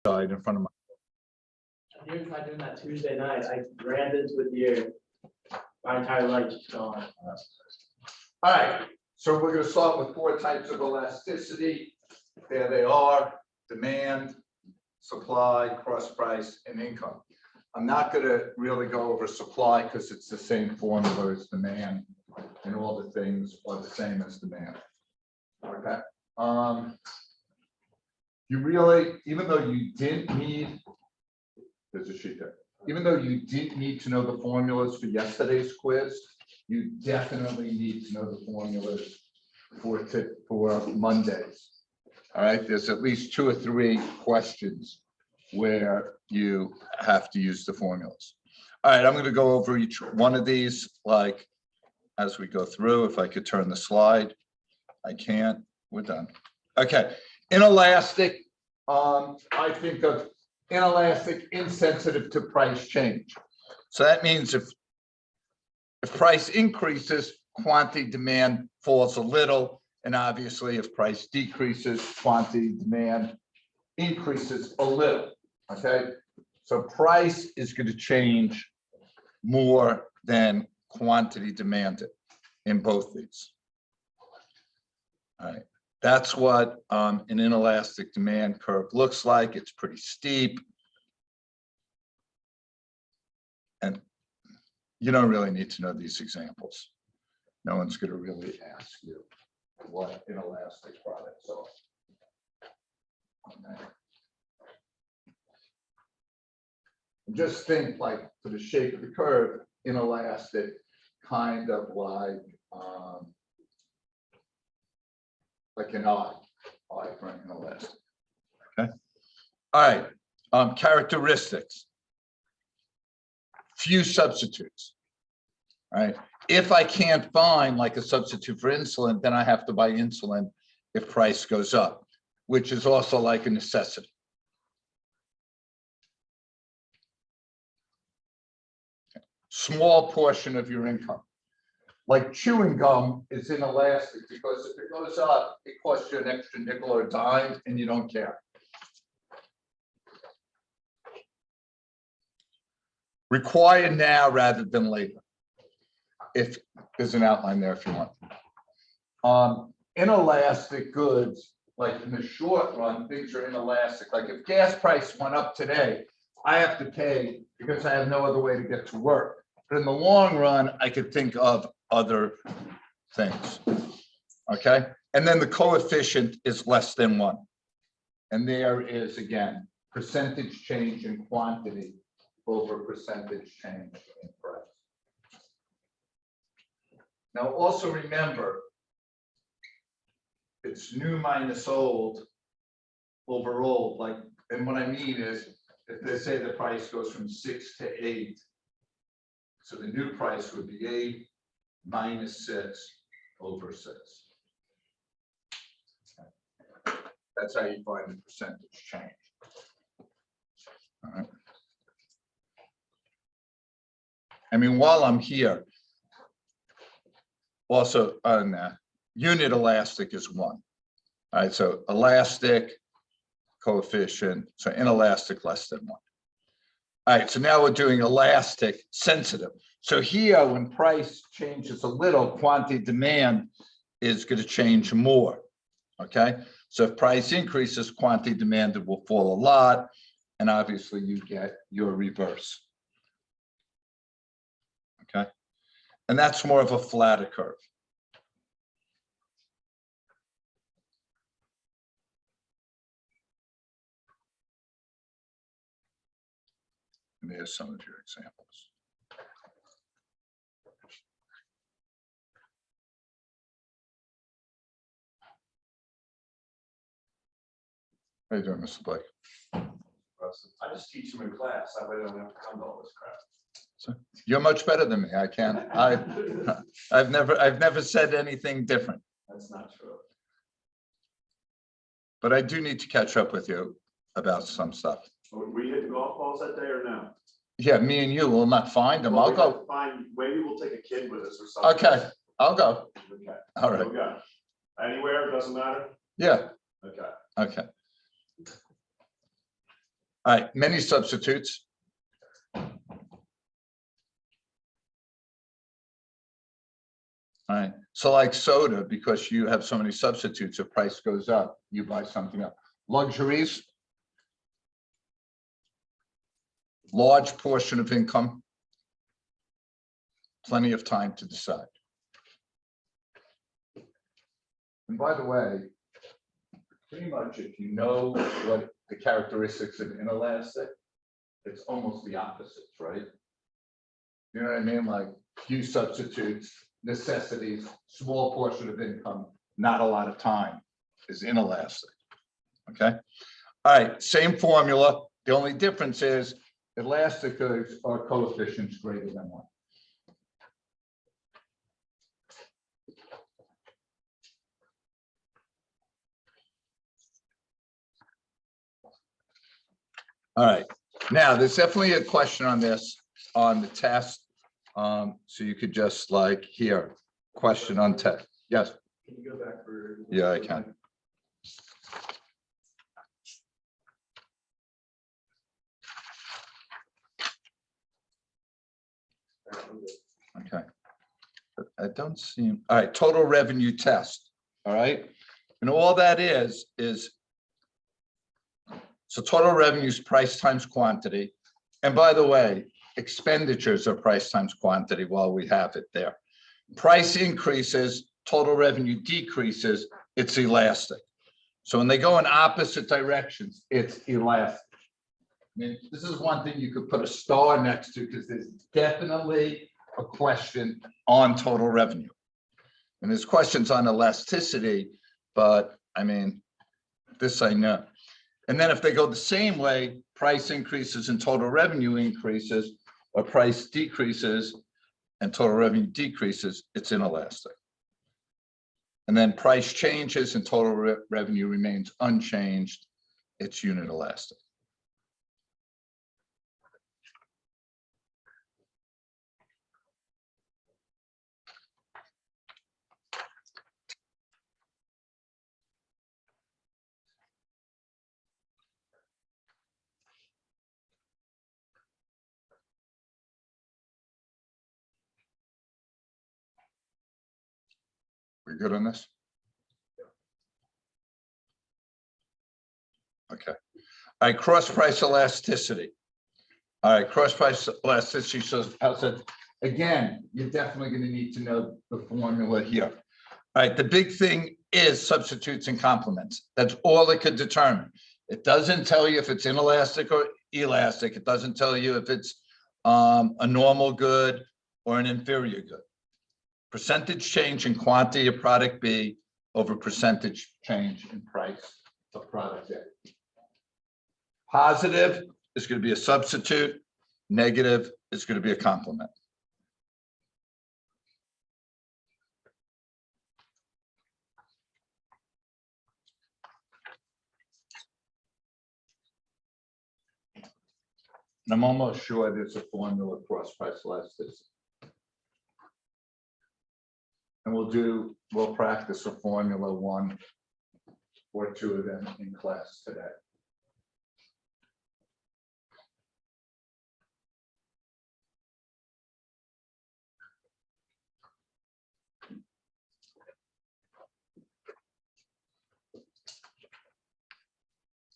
side in front of my. You tried doing that Tuesday night. I ran into a deer. My entire life is gone. All right, so we're going to start with 4 types of elasticity. There they are: demand, supply, cross price, and income. I'm not going to really go over supply because it's the same formula as demand, and all the things are the same as demand. Okay. You really, even though you didn't need, there's a sheet there. Even though you didn't need to know the formulas for yesterday's quiz, you definitely need to know the formulas for Mondays. All right, there's at least 2 or 3 questions where you have to use the formulas. All right, I'm going to go over each one of these like as we go through. If I could turn the slide, I can't. We're done. Okay, inelastic. I think of inelastic, insensitive to price change. So that means if price increases, quantity demand falls a little, and obviously if price decreases, quantity demand increases a little. Okay, so price is going to change more than quantity demanded in both these. All right, that's what an inelastic demand curve looks like. It's pretty steep. And you don't really need to know these examples. No one's going to really ask you what inelastic products are. Okay. Just think like for the shape of the curve, inelastic, kind of like an eye for an inelastic. Okay. All right. Characteristics. Few substitutes. All right. If I can't find like a substitute for insulin, then I have to buy insulin if price goes up, which is also like a necessity. Small portion of your income. Like chewing gum is inelastic because if it goes up, it costs you an extra nickel or dime and you don't care. Required now rather than later. If there's an outline there if you want. Inelastic goods, like in the short run, things are inelastic. Like if gas price went up today, I have to pay because I have no other way to get to work. But in the long run, I could think of other things. Okay. And then the coefficient is less than 1. And there is, again, percentage change in quantity over percentage change in price. Now, also remember, it's new minus old over old. Like, and what I mean is, if they say the price goes from 6 to 8, so the new price would be 8 minus 6 over 6. Okay. That's how you find the percentage change. All right. I mean, while I'm here, also on unit elastic is 1. All right, so elastic coefficient, so inelastic less than 1. All right, so now we're doing elastic sensitive. So here, when price changes a little, quantity demand is going to change more. Okay, so if price increases, quantity demanded will fall a lot, and obviously you get your reverse. Okay, and that's more of a flatter curve. And there's some of your examples. How you doing, Mr. Blake? I just teach them in class. That way they don't have to come to all this crap. So you're much better than me. I can't. I've never said anything different. That's not true. But I do need to catch up with you about some stuff. Were you hitting golf balls that day or no? Yeah, me and you will not find them. Well, I'll we go. have to find, maybe we'll take a kid with us or something. Okay, I'll go. Okay. All right. So we got anywhere, it doesn't matter? Yeah. Okay. Okay. All right, many substitutes. All right, so like soda, because you have so many substitutes, if price goes up, you buy something else. Luxuries. Large portion of income. Plenty of time to decide. And by the way, pretty much if you know what the characteristics of inelastic, it's almost the opposites, right? You know what I mean? Like few substitutes, necessities, small portion of income, not a lot of time is inelastic. Okay. All right, same formula. The only difference is elastic goods are coefficients greater than 1. All right, now there's definitely a question on this on the test. So you could just like here, question on test. Yes. Can you go back for? Yeah, I can. Okay. I don't see, all right, total revenue test, all right? And all that is, so total revenue is price times quantity. And by the way, expenditures are price times quantity while we have it there. Price increases, total revenue decreases, it's elastic. So when they go in opposite directions, it's elastic. I mean, this is one thing you could put a star next to because there's definitely a question on total revenue. And there's questions on elasticity, but I mean, this I know. And then if they go the same way, price increases and total revenue increases, or price decreases and total revenue decreases, it's inelastic. And then price changes and total revenue remains unchanged, it's unit elastic. We good on this? Okay. All right, cross price elasticity. All right, cross price elasticity shows how that. Again, you're definitely going to need to know the formula here. All right, the big thing is substitutes and complements. That's all it could determine. It doesn't tell you if it's inelastic or elastic. It doesn't tell you if it's a normal good or an inferior good. Percentage change in quantity of product B over percentage change in price of product A. Positive is going to be a substitute. Negative is going to be a complement. And I'm almost sure there's a formula cross price elasticity. And we'll practice a formula 1 or 2 of them in class today.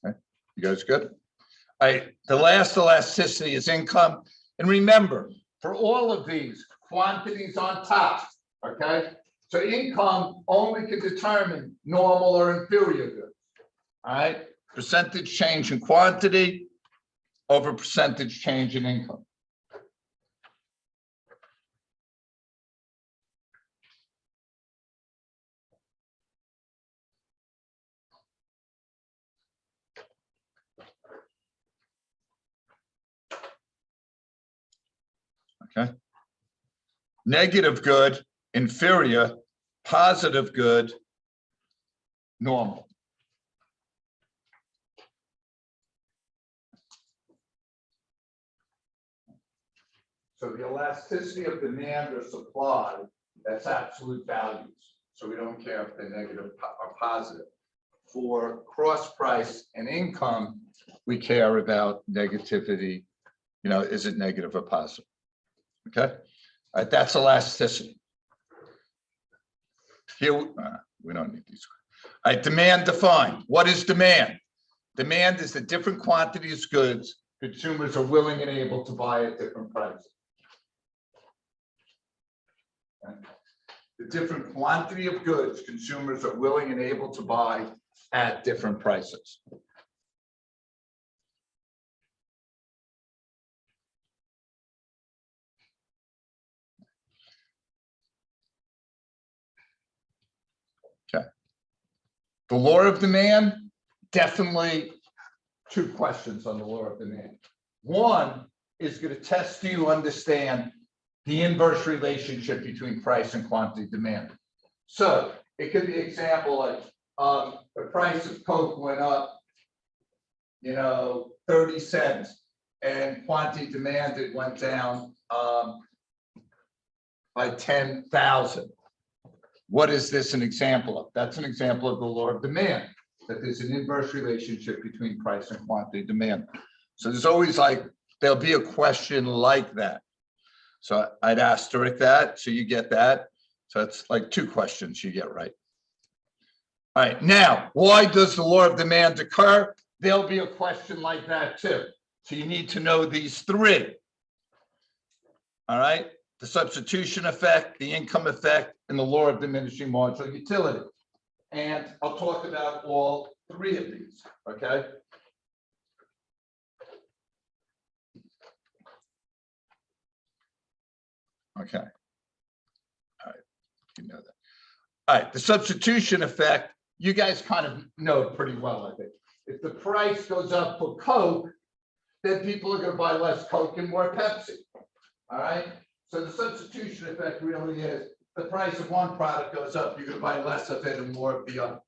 Okay, you guys good? All right, the last elasticity is income. And remember, for all of these, quantities on top, okay? So income only can determine normal or inferior goods. All right, percentage change in quantity over percentage change in income. Okay. Negative good, inferior, positive good, normal. So the elasticity of demand or supply, that's absolute values. So we don't care if they're negative or positive. For cross price and income, we care about negativity. You know, is it negative or positive? Okay. All right, that's elasticity. Here, we don't need these. All right, demand defined. What is demand? Demand is the different quantities of goods consumers are willing and able to buy at different prices. Okay. The different quantity of goods consumers are willing and able to buy at different prices. Okay. The law of demand, definitely two questions on the law of demand. One is going to test do you understand the inverse relationship between price and quantity demand. So it could be example like the price of Coke went up, 30 cents, and quantity demand it went down by 10,000. What is this an example of? That's an example of the law of demand, that there's an inverse relationship between price and quantity demand. So there's always there'll be a question like that. So I'd asterisk that, so you get that. So it's like two questions you get right. All right, now, why does the law of demand occur? There'll be a question like that too. So you need to know these three. All right, the substitution effect, the income effect, and the law of diminishing marginal utility. And I'll talk about all three of these, okay? Okay. All right, you know that. All right, the substitution effect, you guys kind of know pretty well, I think. If the price goes up for Coke, then people are going to buy less Coke and more Pepsi. All right, so the substitution effect really is the price of one product goes up, you're going to buy less of it and more of the other.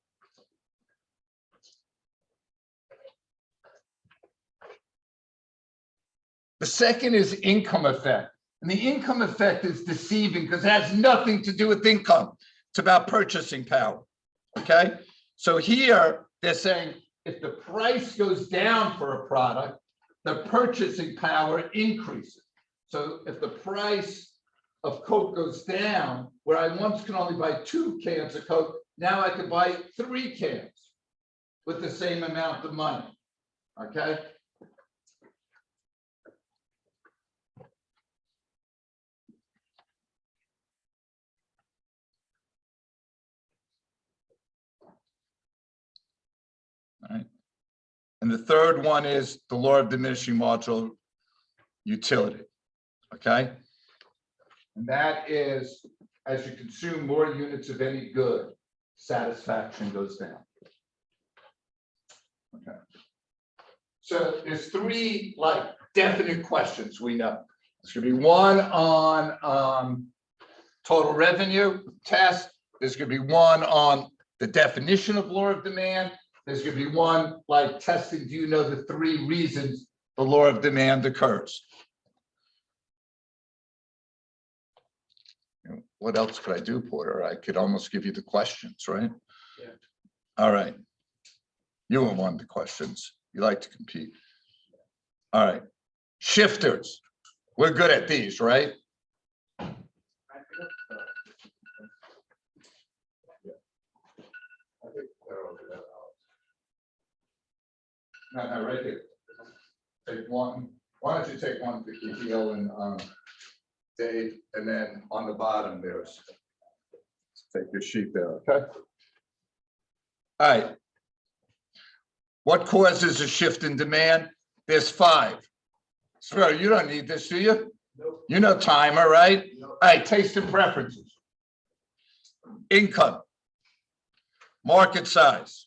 The second is income effect. And the income effect is deceiving because it has nothing to do with income. It's about purchasing power. Okay. So here they're saying if the price goes down for a product, the purchasing power increases. So if the price of Coke goes down, where I once could only buy 2 cans of Coke, now I can buy 3 cans with the same amount of money. Okay. All right. And the third one is the law of diminishing marginal utility. Okay. And that is, as you consume more units of any good, satisfaction goes down. Okay. So there's 3 definite questions we know. There's going to be one on total revenue test. There's going to be one on the definition of law of demand. There's going to be one testing, do you know the 3 reasons the law of demand occurs? What else could I do, Porter? I could almost give you the questions, right? Yeah. All right. You were one of the questions. You like to compete. All right. Shifters. We're good at these, right? I think they're over there. No, right here. Take one. Why don't you take one for Kikio and Dave, and then on the bottom there's, take your sheet there, okay? All right. What causes a shift in demand? There's 5. So you don't need this, do you? Nope. You know timer, right? Nope. All right, taste and preferences. Income. Market size.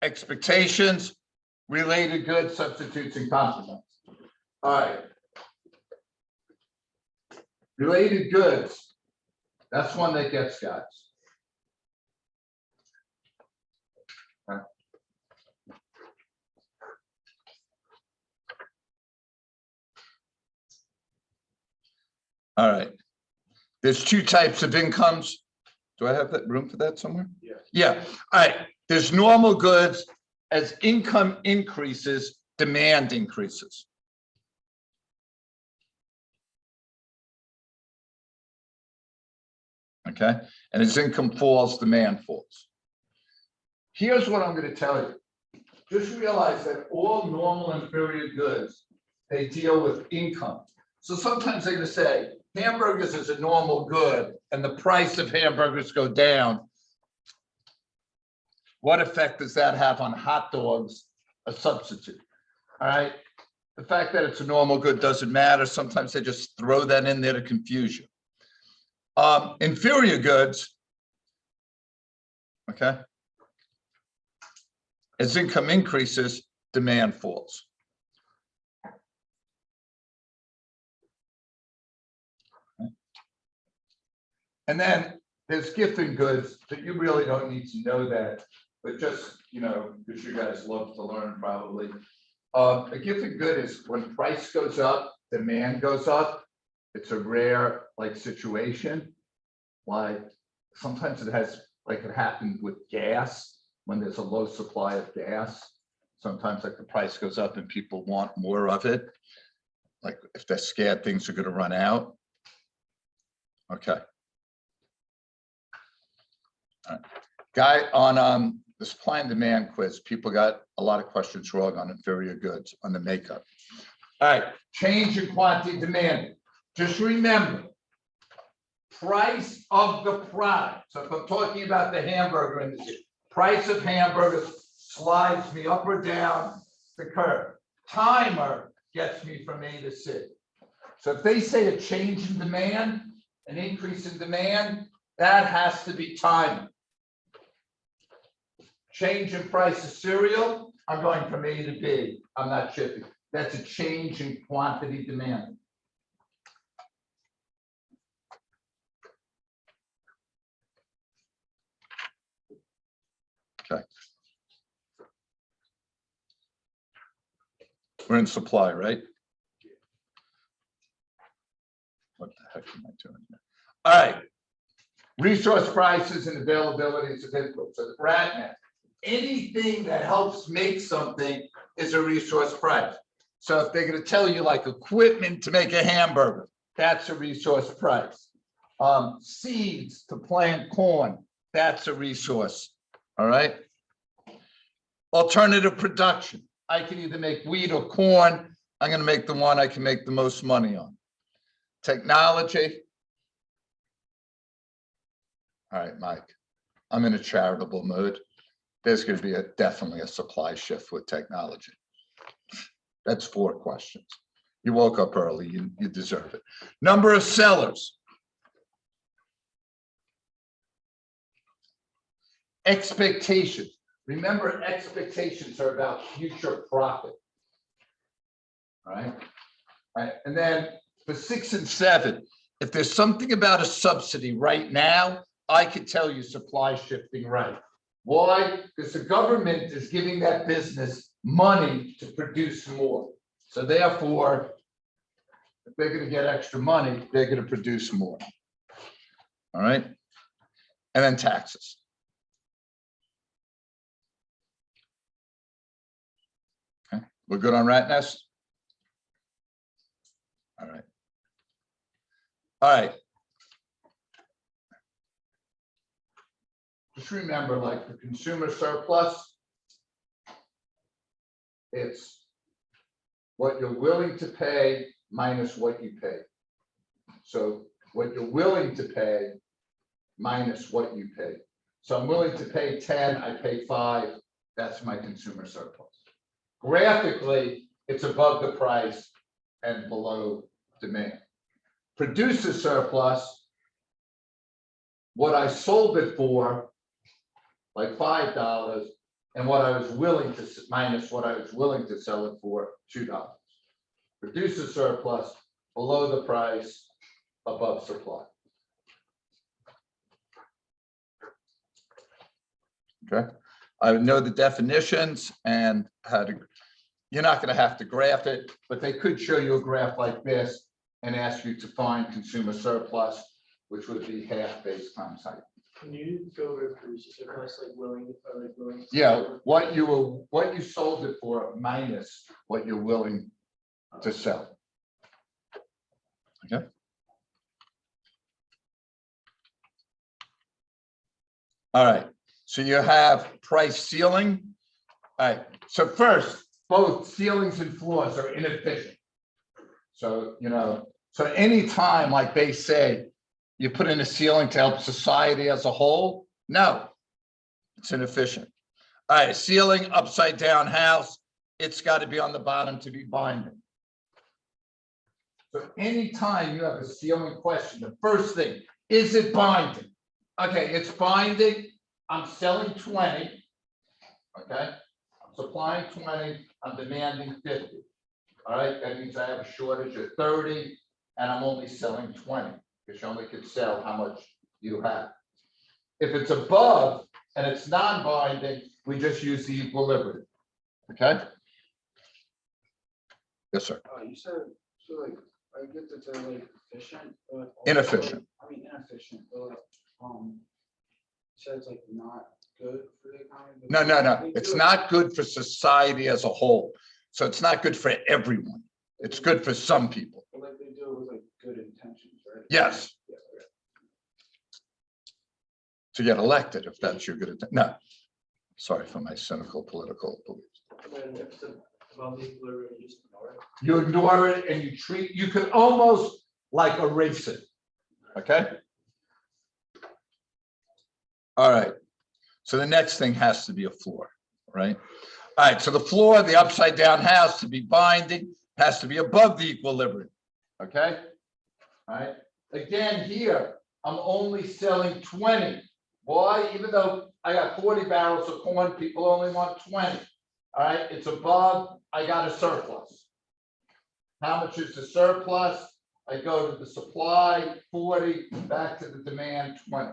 Expectations, related goods, substitutes, and complements. All right. Related goods, that's one that gets guys. Okay. All right. There's 2 types of incomes. Do I have that room for that somewhere? Yeah. Yeah. All right. There's normal goods as income increases, demand increases. Okay, and as income falls, demand falls. Here's what I'm going to tell you. Just realize that all normal inferior goods, they deal with income. So sometimes they're going to say hamburgers is a normal good and the price of hamburgers go down. What effect does that have on hot dogs, a substitute? All right. The fact that it's a normal good doesn't matter. Sometimes they just throw that in there to confuse you. Inferior goods, okay. As income increases, demand falls. Okay. And then there's gifting goods that you really don't need to know that, but just, because you guys love to learn probably. A gifting good is when price goes up, demand goes up. It's a rare situation. Like sometimes it has, like it happened with gas when there's a low supply of gas. Sometimes the price goes up and people want more of it. Like if they're scared things are going to run out. Okay. All right. Guy on the supply and demand quiz, people got a lot of questions wrong on inferior goods on the makeup. All right, change in quantity demanded. Just remember, price of the product. So if I'm talking about the hamburger industry, price of hamburgers slides me up or down the curve. Timer gets me from A to C. So if they say a change in demand, an increase in demand, that has to be time. Change in price of cereal, I'm going from A to B. I'm not shifting. That's a change in quantity demand. Okay. We're in supply, right? What the heck am I doing here? All right. Resource prices and availabilities of input. So the RATNet, anything that helps make something is a resource price. So if they're going to tell you like equipment to make a hamburger, that's a resource price. Seeds to plant corn, that's a resource. All right. Alternative production. I can either make wheat or corn. I'm going to make the one I can make the most money on. Technology. All right, Mike, I'm in a charitable mood. There's going to be definitely a supply shift with technology. That's 4 questions. You woke up early, you deserve it. Number of sellers. Expectations. Remember, expectations are about future profit. All right. All right. And then for 6 and 7, if there's something about a subsidy right now, I could tell you supply shifting right. Why? Because the government is giving that business money to produce more. So therefore, if they're going to get extra money, they're going to produce more. All right. And then taxes. Okay. We're good on rat nest? All right. All right. Just remember, like the consumer surplus, it's what you're willing to pay minus what you pay. So what you're willing to pay minus what you pay. So I'm willing to pay 10, I pay 5, that's my consumer surplus. Graphically, it's above the price and below demand. Producer surplus, what I sold it for, like $5, and what I was willing to minus what I was willing to sell it for, $2. Producer surplus, below the price, above supply. Okay, I know the definitions and how to. You're not going to have to graph it, but they could show you a graph like this and ask you to find consumer surplus, which would be half base times height. Can you go over producer surplus, like willing, or like willing? Yeah, what you sold it for minus what you're willing to sell. Okay. All right, so you have price ceiling. All right, so first, both ceilings and floors are inefficient. So, so anytime, like they say, you put in a ceiling to help society as a whole, no, it's inefficient. All right, ceiling, upside down house, it's got to be on the bottom to be binding. So anytime you have a ceiling question, the first thing, is it binding? Okay, it's binding. I'm selling 20. Okay, I'm supplying 20. I'm demanding 50. All right, that means I have a shortage of 30, and I'm only selling 20 because you only can sell how much you have. If it's above and it's non-binding, we just use the equilibrium. Okay. Yes, sir. You said, so like, I get that they're like efficient, but. also, Inefficient. Inefficient, but so it's like not good for the economy. but No. they It's do it. not good for society as a whole. So it's not good for everyone. It's good for some people. But like they do it with like good intentions, right? Yes, Yeah, okay. to get elected, if that's your good intent. No, sorry for my cynical political beliefs. When if it's above the equilibrium, you just ignore it. You ignore it and you could almost like erase it. Okay. All right. So the next thing has to be a floor, right? All right. So the floor, the upside down house to be binding has to be above the equilibrium. Okay. All right. Again, here, I'm only selling 20. Why? Even though I got 40 barrels of corn, people only want 20. All right. It's above, I got a surplus. How much is the surplus? I go to the supply, 40, back to the demand, 20.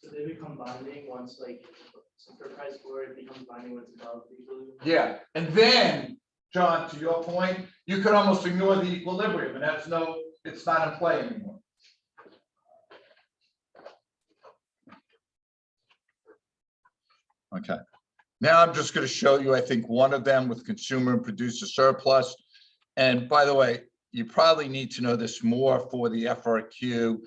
So they become binding once like, so for price floor, it becomes binding once above the equilibrium. Yeah, and then, John, to your point, you could almost ignore the equilibrium, and it's not in play anymore. Okay, now I'm just going to show you, I think, one of them with consumer and producer surplus. And by the way, you probably need to know this more for the FRQ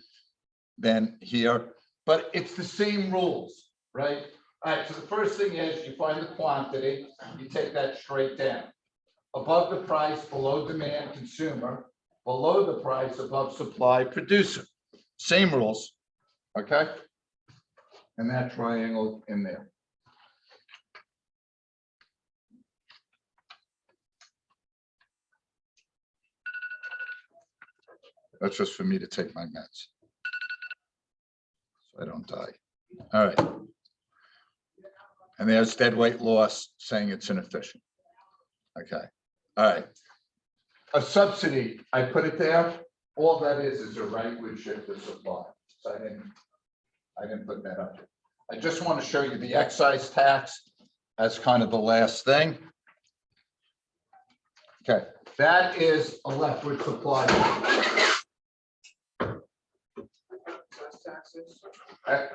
than here, but it's the same rules, right? All right, so the first thing is you find the quantity, you take that straight down. Above the price, below demand, consumer, below the price, above supply, producer. Same rules, okay? And that triangle in there. That's just for me to take my meds, so I don't die. All right. And there's dead weight loss saying it's inefficient. Okay. All right. A subsidy, I put it there. All that is a rightward shift of supply. So I didn't put that up there. I just want to show you the excise tax as kind of the last thing. Okay, that is a leftward supply. Taxes.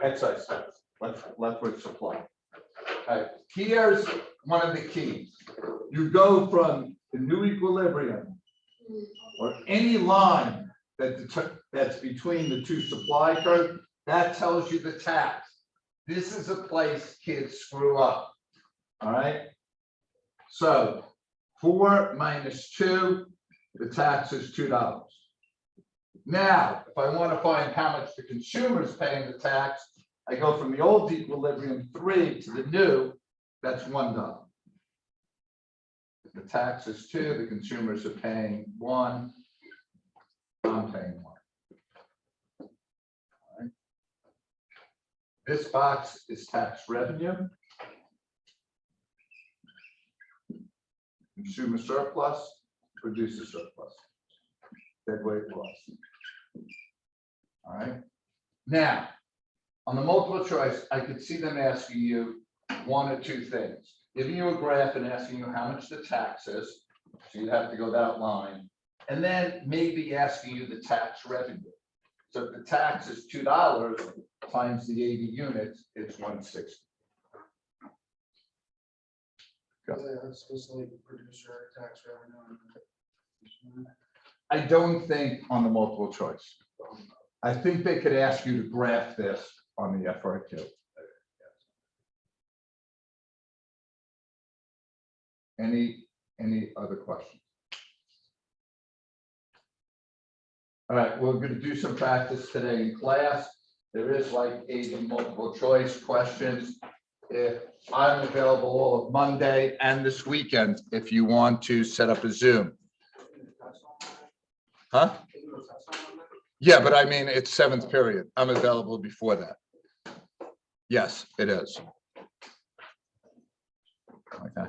Excise tax, leftward supply. Here's one of the keys. You go from the new equilibrium or any line that's between the two supply curves, that tells you the tax. This is a place kids screw up. All right. So 4 minus 2, the tax is $2. Now, if I want to find how much the consumer is paying the tax, I go from the old equilibrium 3 to the new, that's $1. If the tax is 2, the consumers are paying 1, I'm paying 1. All right. This box is tax revenue. Consumer surplus, producer surplus, dead weight loss. All right. Now, on the multiple choice, I could see them asking you one or two things, giving you a graph and asking you how much the tax is. So you'd have to go that line, and then maybe asking you the tax revenue. So if the tax is $2 times the 80 units, it's 160. Yeah, it's supposed to like producer tax revenue. I don't think on the multiple choice. I think they could ask you to graph this on the FRQ. Any other questions? All right, we're going to do some practice today in class. There is like 80 multiple choice questions. If I'm available all of Monday and this weekend, if you want to set up a Zoom. Huh? Yeah, but I mean, it's 7th period. I'm available before that. Yes, it is. Okay.